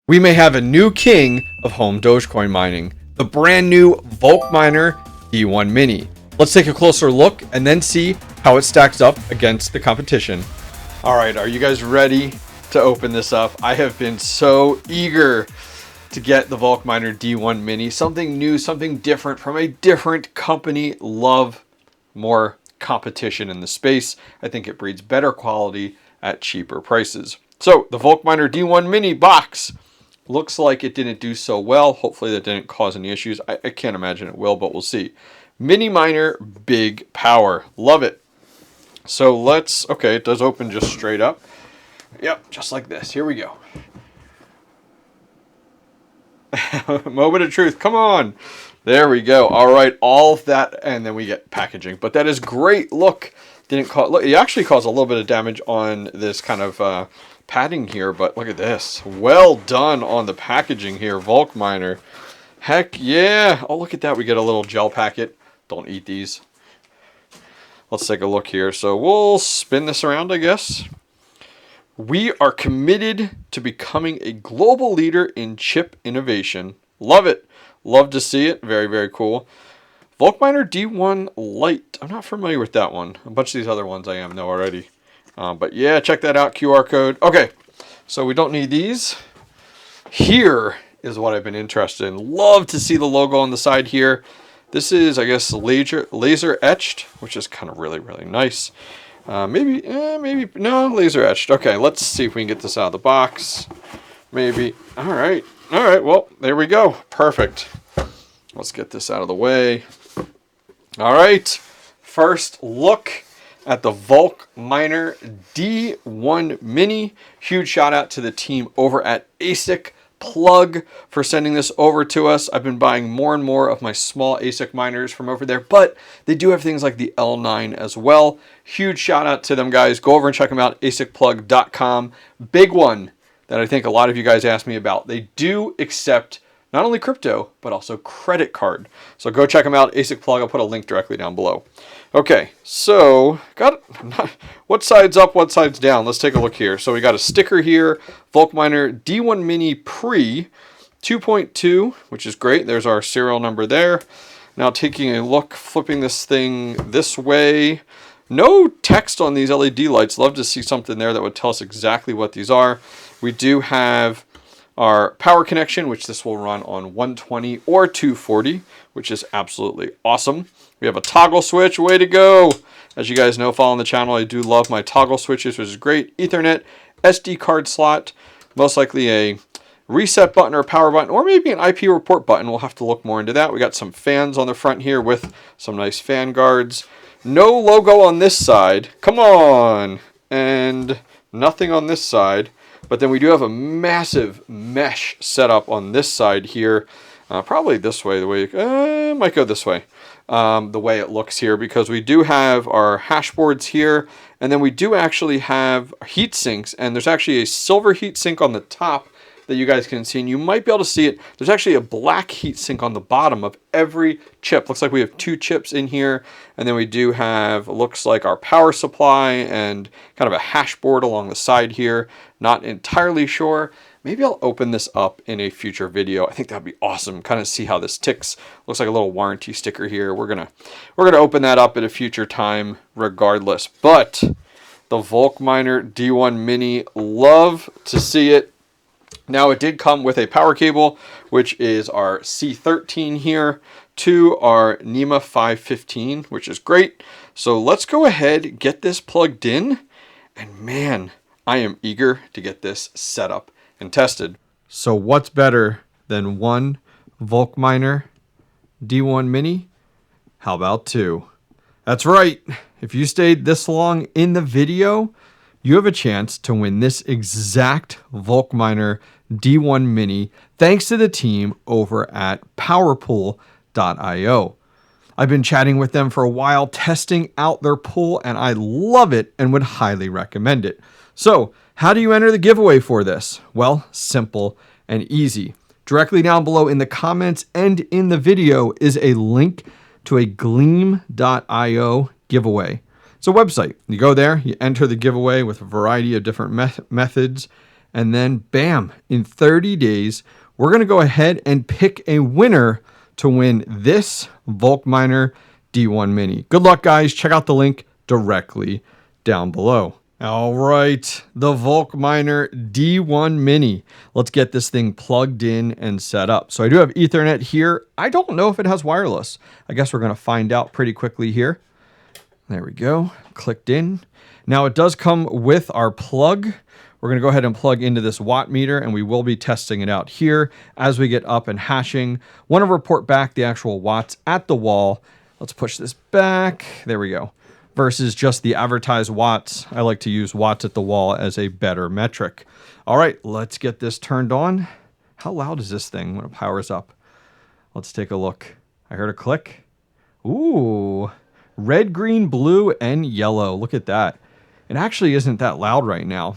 We may have a new king of home Dogecoin mining, the brand new VolcMiner D1 Mini. Let's take a closer look and then see how it stacks up against the competition. All right, are you guys ready to open this up? I have been so eager to get the VolcMiner D1 Mini, something new, something different from a different company. Love more competition in the space. I think it breeds better quality at cheaper prices. So the VolcMiner D1 Mini box looks like it didn't do so well. Hopefully that didn't cause any issues. I can't imagine it will, but we'll see. Mini miner, big power. Love it. So let's, okay, it does open just straight up. Yep, just like this. Here we go. Moment of truth. Come on. There we go. All right, all of that, and then we get packaging. But that is great. Look, didn't cause. Look, it actually caused a little bit of damage on this kind of padding here. But look at this. Well done on the packaging here, VolcMiner. Heck yeah. Oh, look at that. We get a little gel packet. Don't eat these. Let's take a look here. So we'll spin this around, I guess. We are committed to becoming a global leader in chip innovation. Love it. Love to see it. Very, very cool. VolcMiner D1 Lite. I'm not familiar with that one. A bunch of these other ones I am though already. But yeah, check that out. QR code. Okay, so we don't need these. Here is what I've been interested in. Love to see the logo on the side here. This is, I guess, laser etched, which is kind of really, really nice. Maybe, no, laser etched. Okay, let's see if we can get this out of the box. Maybe. All right. Well, there we go. Perfect. Let's get this out of the way. All right. First look at the VolcMiner D1 Mini. Huge shout out to the team over at ASIC Plug for sending this over to us. I've been buying more and more of my small ASIC miners from over there, but they do have things like the L9 as well. Huge shout out to them, guys. Go over and check them out, asicplug.com. Big one that I think a lot of you guys asked me about. They do accept not only crypto, but also credit card. So go check them out, ASIC Plug. I'll put a link directly down below. Okay, so what side's up, what side's down? Let's take a look here. So we got a sticker here, VolcMiner D1 Mini Pre 2.2, which is great. There's our serial number there. Now taking a look, flipping this thing this way. No text on these LED lights. Love to see something there that would tell us exactly what these are. We do have our power connection, which this will run on 120 or 240, which is absolutely awesome. We have a toggle switch. Way to go. As you guys know, following the channel, I do love my toggle switches, which is great. Ethernet, SD card slot, most likely a reset button or a power button, or maybe an IP report button. We'll have to look more into that. We got some fans on the front here with some nice fan guards. No logo on this side. Come on. And nothing on this side. But then we do have a massive mesh setup on this side here. Probably this way. The way might go this way. The way it looks here, because we do have our hash boards here, and then we do actually have heat sinks, and there's actually a silver heat sink on the top that you guys can see, and you might be able to see it. There's actually a black heat sink on the bottom of every chip. Looks like we have 2 chips in here, and then we do have, looks like our power supply and kind of a hash board along the side here. Not entirely sure. Maybe I'll open this up in a future video. I think that'd be awesome. Kind of see how this ticks. Looks like a little warranty sticker here. We're gonna open that up at a future time regardless. But the VolcMiner D1 Mini, love to see it. Now it did come with a power cable, which is our C13 here, to our NEMA 515, which is great. So let's go ahead, get this plugged in, and man, I am eager to get this set up and tested. So what's better than one VolcMiner D1 Mini? How about 2? That's right. If you stayed this long in the video, you have a chance to win this exact VolcMiner D1 Mini thanks to the team over at PowerPool.io. I've been chatting with them for a while, testing out their pool, and I love it and would highly recommend it. So, how do you enter the giveaway for this? Well, simple and easy. Directly down below in the comments and in the video is a link to a Gleam.io giveaway. It's a website. You go there, you enter the giveaway with a variety of different methods, And then bam, in 30 days, we're going to go ahead and pick a winner to win this VolcMiner D1 Mini. Good luck, guys. Check out the link directly down below. All right, the VolcMiner D1 Mini. Let's get this thing plugged in and set up. So I do have Ethernet here. I don't know if it has wireless. I guess we're going to find out pretty quickly here. There we go. Clicked in. Now it does come with our plug. We're going to go ahead and plug into this watt meter, and we will be testing it out here as we get up and hashing. Want to report back the actual watts at the wall. Let's push this back. There we go. Versus just the advertised watts. I like to use watts at the wall as a better metric. All right, let's get this turned on. How loud is this thing when it powers up? Let's take a look. I heard a click. Ooh, red, green, blue, and yellow. Look at that. It actually isn't that loud right now.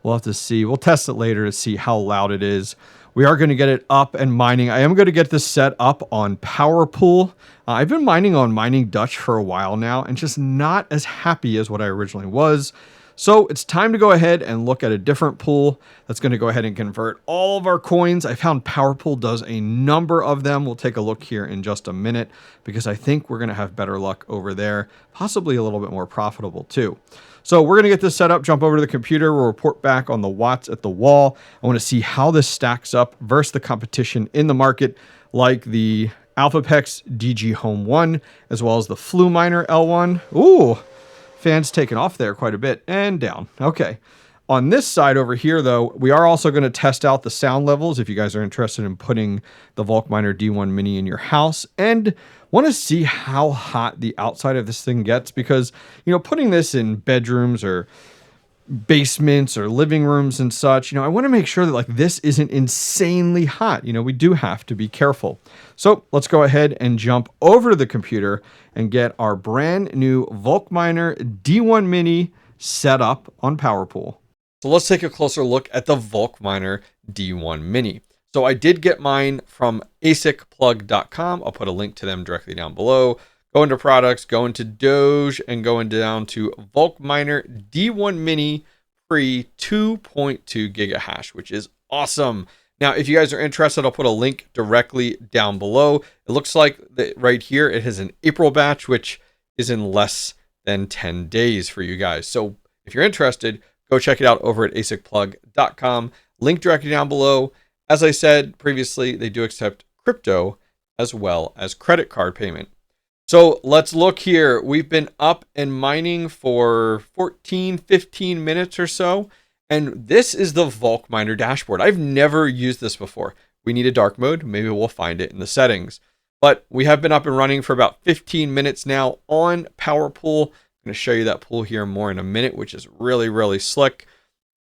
We'll have to see. We'll test it later to see how loud it is. We are going to get it up and mining. I am going to get this set up on PowerPool. I've been mining on Mining Dogecoin for a while now and just not as happy as what I originally was. So it's time to go ahead and look at a different pool that's going to go ahead and convert all of our coins. I found PowerPool does a number of them. We'll take a look here in just a minute because I think we're going to have better luck over there, possibly a little bit more profitable too. So we're going to get this set up, jump over to the computer. We'll report back on the watts at the wall. I want to see how this stacks up versus the competition in the market, like the AlphaPex DG Home 1, as well as the FluMiner L1. Ooh, fans taking off there quite a bit and down. Okay. On this side over here, though, we are also going to test out the sound levels if you guys are interested in putting the VolcMiner D1 Mini in your house and want to see how hot the outside of this thing gets because, you know, putting this in bedrooms or basements or living rooms and such, you know, I want to make sure that like this isn't insanely hot. You know, we do have to be careful. So let's go ahead and jump over to the computer and get our brand new VolcMiner D1 Mini set up on PowerPool. So let's take a closer look at the VolcMiner D1 Mini. So I did get mine from asicplug.com. I'll put a link to them directly down below. Go into products, go into Doge, and go down to VolcMiner D1 Mini pre 2.2 gigahash, which is awesome. Now, if you guys are interested, I'll put a link directly down below. It looks like that right here, it has an April batch, which is in less than 10 days for you guys. So if you're interested, go check it out over at asicplug.com. Link directly down below. As I said previously, they do accept crypto as well as credit card payment. So let's look here. We've been up and mining for 14, 15 minutes or so. And this is the VolcMiner dashboard. I've never used this before. We need a dark mode. Maybe we'll find it in the settings. But we have been up and running for about 15 minutes now on PowerPool. I'm going to show you that pool here more in a minute, which is really, really slick.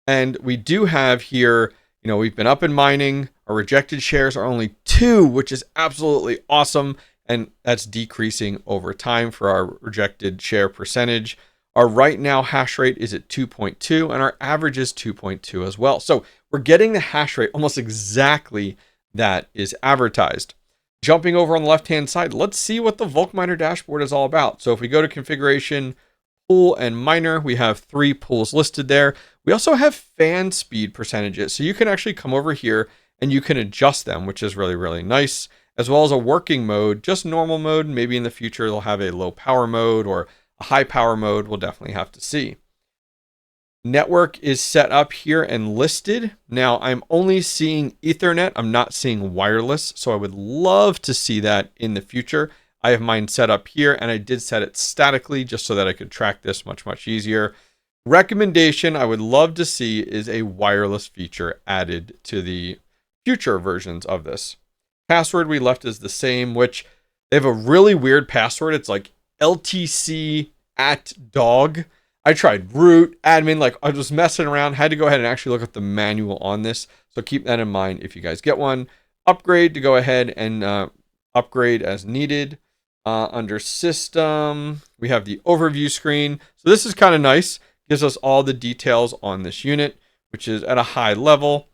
And we do have here, you know, we've been up and mining. Our rejected shares are only 2, which is absolutely awesome. And that's decreasing over time for our rejected share percentage. Our right now hash rate is at 2.2 and our average is 2.2 as well. So we're getting the hash rate almost exactly that is advertised. Jumping over on the left-hand side, let's see what the VolcMiner dashboard is all about. So if we go to configuration, pool, and miner, we have 3 pools listed there. We also have fan speed percentages. So you can actually come over here and you can adjust them, which is really, really nice, as well as a working mode, just normal mode. Maybe in the future, they'll have a low power mode or a high power mode. We'll definitely have to see. Network is set up here and listed. Now I'm only seeing Ethernet. I'm not seeing wireless. So I would love to see that in the future. I have mine set up here and I did set it statically just so that I could track this much, much easier. Recommendation I would love to see is a wireless feature added to the future versions of this. Password we left is the same, which they have a really weird password. It's like LTC@dog. I tried root, admin, like I was messing around, had to go ahead and actually look at the manual on this. So keep that in mind if you guys get one. Upgrade to go ahead and upgrade as needed. Under system, we have the overview screen. So this is kind of nice. Gives us all the details on this unit, which is at a high level.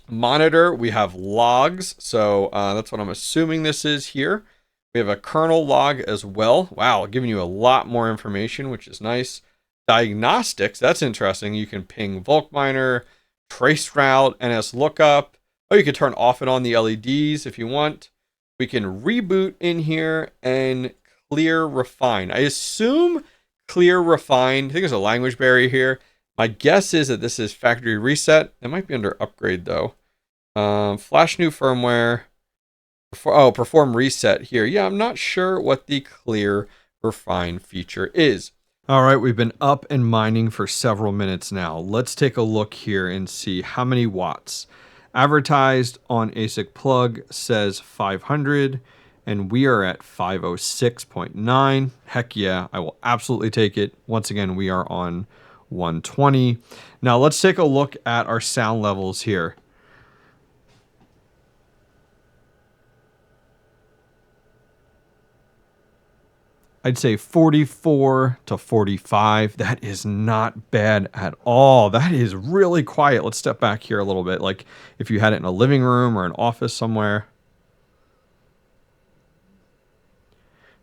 Monitor, we have logs. So that's what I'm assuming this is here. We have a kernel log as well. Wow, giving you a lot more information, which is nice. Diagnostics, that's interesting. You can ping VolcMiner, trace route, NS lookup. Oh, you can turn off and on the LEDs if you want. We can reboot in here and clear refine. I assume clear refine. I think there's a language barrier here. My guess is that this is factory reset. It might be under upgrade though. Flash new firmware. Perform reset here. Yeah, I'm not sure what the clear refine feature is. All right, we've been up and mining for several minutes now. Let's take a look here and see how many watts. Advertised on ASIC plug says 500, and we are at 506.9. Heck yeah, I will absolutely take it. Once again, we are on 120. Now let's take a look at our sound levels here. I'd say 44 to 45. That is not bad at all. That is really quiet. Let's step back here a little bit. Like if you had it in a living room or an office somewhere.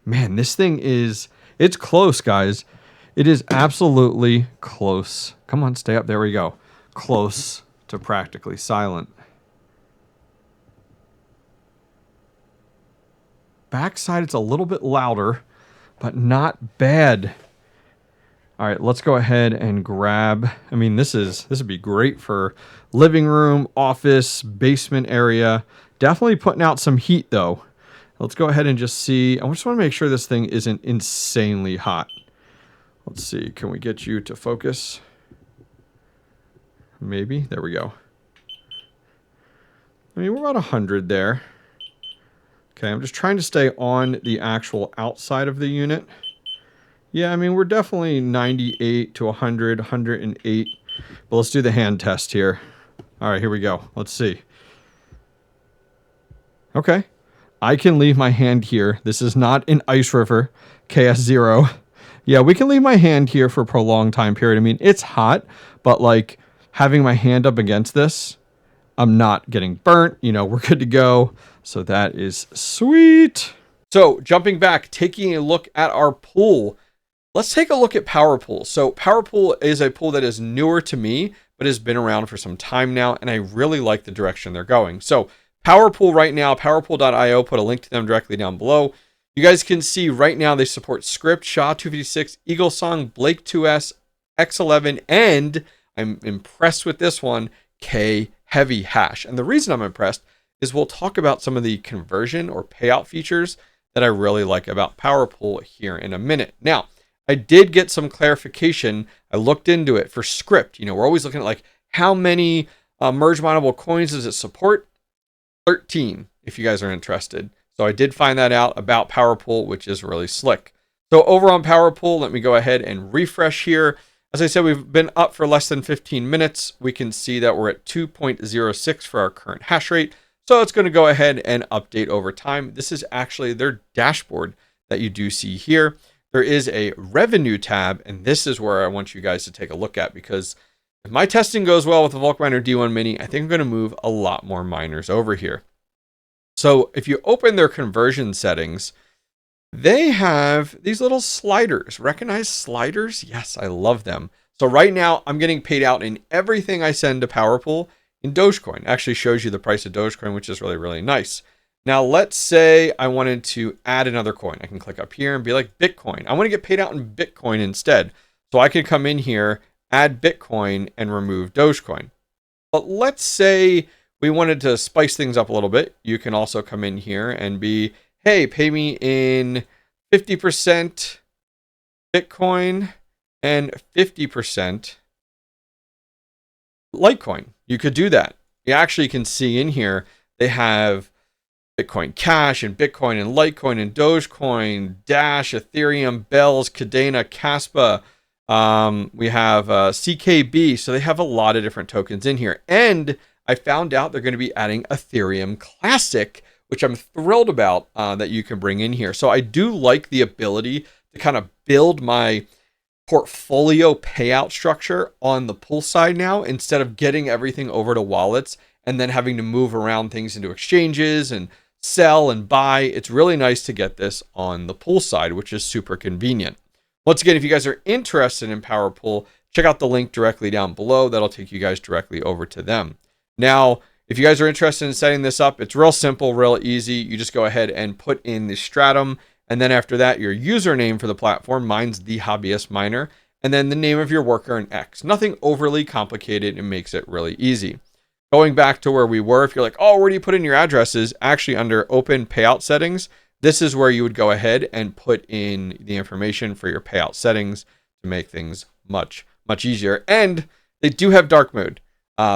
Man, this thing is, it's close, guys. It is absolutely close. Come on, stay up. There we go. Close to practically silent. Backside, it's a little bit louder, but not bad. All right, let's go ahead and grab. I mean, this would be great for living room, office, basement area. Definitely putting out some heat though. Let's go ahead and just see. I just want to make sure this thing isn't insanely hot. Let's see. Can we get you to focus? Maybe. There we go. I mean, we're about 100 there. Okay, I'm just trying to stay on the actual outside of the unit. Yeah, I mean, we're definitely 98 to 100, 108. But let's do the hand test here. All right, here we go. Let's see. Okay. I can leave my hand here. This is not an ice river, KS0. Yeah, we can leave my hand here for a prolonged time period. I mean, it's hot, but like having my hand up against this, I'm not getting burnt. You know, we're good to go. So that is sweet. So jumping back, taking a look at our pool. Let's take a look at PowerPool. So PowerPool is a pool that is newer to me, but has been around for some time now. And I really like the direction they're going. So PowerPool right now, powerpool.io, put a link to them directly down below. You guys can see right now they support Scrypt, SHA-256, Eaglesong, Blake 2S, X11, and I'm impressed with this one, K Heavy Hash. And the reason I'm impressed is we'll talk about some of the conversion or payout features that I really like about PowerPool here in a minute. Now, I did get some clarification. I looked into it for Scrypt. You know, we're always looking at like how many merge mineable coins does it support? 13, if you guys are interested. So I did find that out about PowerPool, which is really slick. So over on PowerPool, let me go ahead and refresh here. As I said, we've been up for less than 15 minutes. We can see that we're at 2.06 for our current hash rate. So it's going to go ahead and update over time. This is actually their dashboard that you do see here. There is a revenue tab, and this is where I want you guys to take a look at, because if my testing goes well with the VolcMiner D1 Mini, I think I'm going to move a lot more miners over here. So if you open their conversion settings, they have these little sliders. Recognize sliders? Yes, I love them. So right now I'm getting paid out in everything I send to PowerPool in Dogecoin. It actually shows you the price of Dogecoin, which is really, really nice. Now, let's say I wanted to add another coin. I can click up here and be like Bitcoin. I want to get paid out in Bitcoin instead. So I can come in here, add Bitcoin, and remove Dogecoin. But let's say we wanted to spice things up a little bit. You can also come in here and be, hey, pay me in 50% Bitcoin and 50% Litecoin. You could do that. You actually can see in here, they have Bitcoin Cash and Bitcoin and Litecoin and Dogecoin, Dash, Ethereum, Bells, Cadena, Caspa. We have CKB. So they have a lot of different tokens in here. And I found out they're going to be adding Ethereum Classic, which I'm thrilled about that you can bring in here. So I do like the ability to kind of build my portfolio payout structure on the pool side now, instead of getting everything over to wallets and then having to move around things into exchanges and sell and buy. It's really nice to get this on the pool side, which is super convenient. Once again, if you guys are interested in PowerPool, check out the link directly down below. That'll take you guys directly over to them. Now, if you guys are interested in setting this up, it's real simple, real easy. You just go ahead and put in the stratum, and then after that, your username for the platform. Mine's The Hobbyist Miner, and then the name of your worker and X. Nothing overly complicated. It makes it really easy. Going back to where we were, if you're like, oh, where do you put in your addresses? Actually, under open payout settings, this is where you would go ahead and put in the information for your payout settings to make things much easier. And they do have dark mode.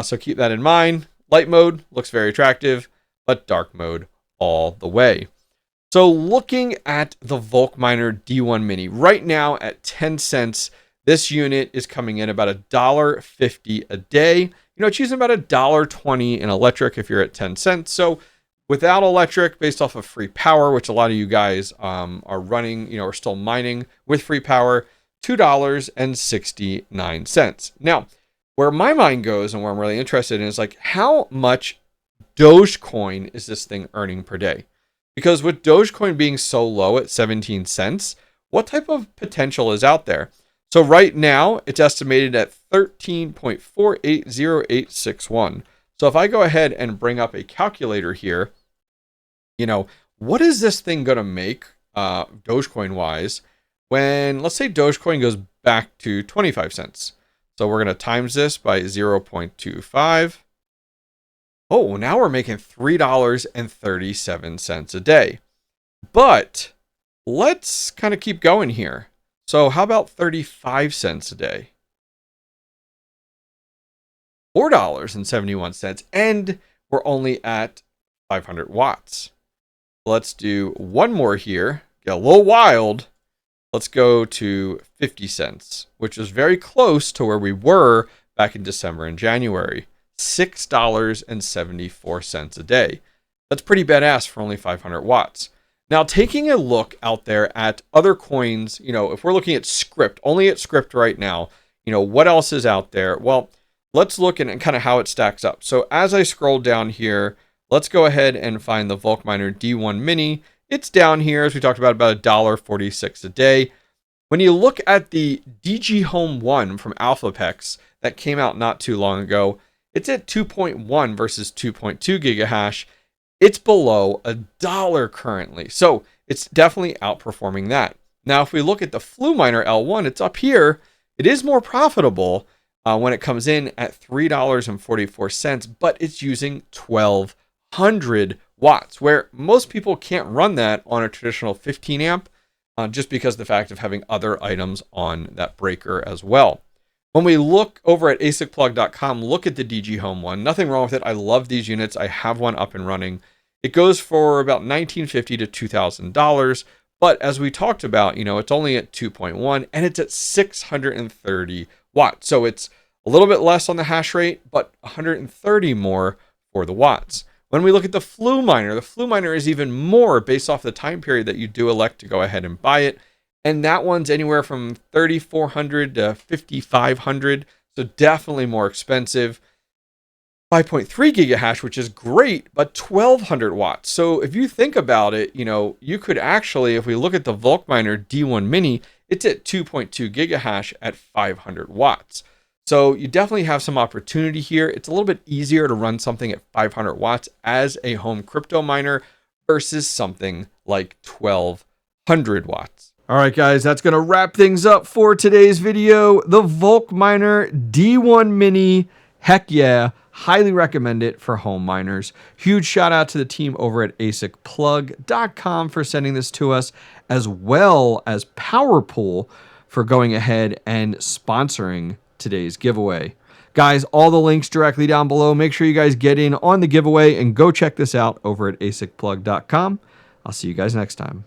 So keep that in mind. Light mode looks very attractive, but dark mode all the way. So looking at the VolcMiner D1 Mini, right now at 10 cents, this unit is coming in about $1.50 a day. It's using about $1.20 in electric if you're at 10 cents. So without electric, based off of free power, which a lot of you guys are running, are still mining with free power, $2.69. Now, where my mind goes and where I'm really interested in is like, how much Dogecoin is this thing earning per day? Because with Dogecoin being so low at 17 cents, what type of potential is out there? So right now, it's estimated at 13.480861. So if I go ahead and bring up a calculator here, what is this thing going to make Dogecoin-wise when, let's say, Dogecoin goes back to 25 cents? So we're going to times this by 0.25. Oh, now we're making $3.37 a day. But let's kind of keep going here. So how about 35 cents a day? $4.71. And we're only at 500 watts. Let's do one more here. Get a little wild. Let's go to 50 cents, which is very close to where we were back in December and January. $6.74 a day. That's pretty badass for only 500 watts. Now, taking a look out there at other coins, if we're looking at Scrypt, only at Scrypt right now, what else is out there? Well, let's look at kind of how it stacks up. So as I scroll down here, let's go ahead and find the VolcMiner D1 Mini. It's down here, as we talked about $1.46 a day. When you look at the DG Home 1 from AlphaPex that came out not too long ago, it's at 2.1 versus 2.2 gigahash. It's below $1 currently. So it's definitely outperforming that. Now, if we look at the VolcMiner L1, it's up here. It is more profitable when it comes in at $3.44, but it's using 1,200 watts, where most people can't run that on a traditional 15 amp just because of the fact of having other items on that breaker as well. When we look over at asicplug.com, look at the DG Home 1. Nothing wrong with it. I love these units. I have one up and running. It goes for about $1,950 to $2,000. But as we talked about, it's only at 2.1 and it's at 630 watts. So it's a little bit less on the hash rate, but 130 more for the watts. When we look at the VolcMiner is even more based off the time period that you do elect to go ahead and buy it. And that one's anywhere from 3,400 to 5,500. So definitely more expensive. 5.3 gigahash, which is great, but 1,200 watts. So if you think about it, you could actually, if we look at the VolcMiner D1 Mini, it's at 2.2 gigahash at 500 watts. So you definitely have some opportunity here. It's a little bit easier to run something at 500 watts as a home crypto miner versus something like 1,200 watts. All right, guys, that's going to wrap things up for today's video. The VolcMiner D1 Mini, heck yeah, highly recommend it for home miners. Huge shout out to the team over at asicplug.com for sending this to us, as well as PowerPool for going ahead and sponsoring today's giveaway. Guys, all the links directly down below. Make sure you guys get in on the giveaway and go check this out over at asicplug.com. I'll see you guys next time.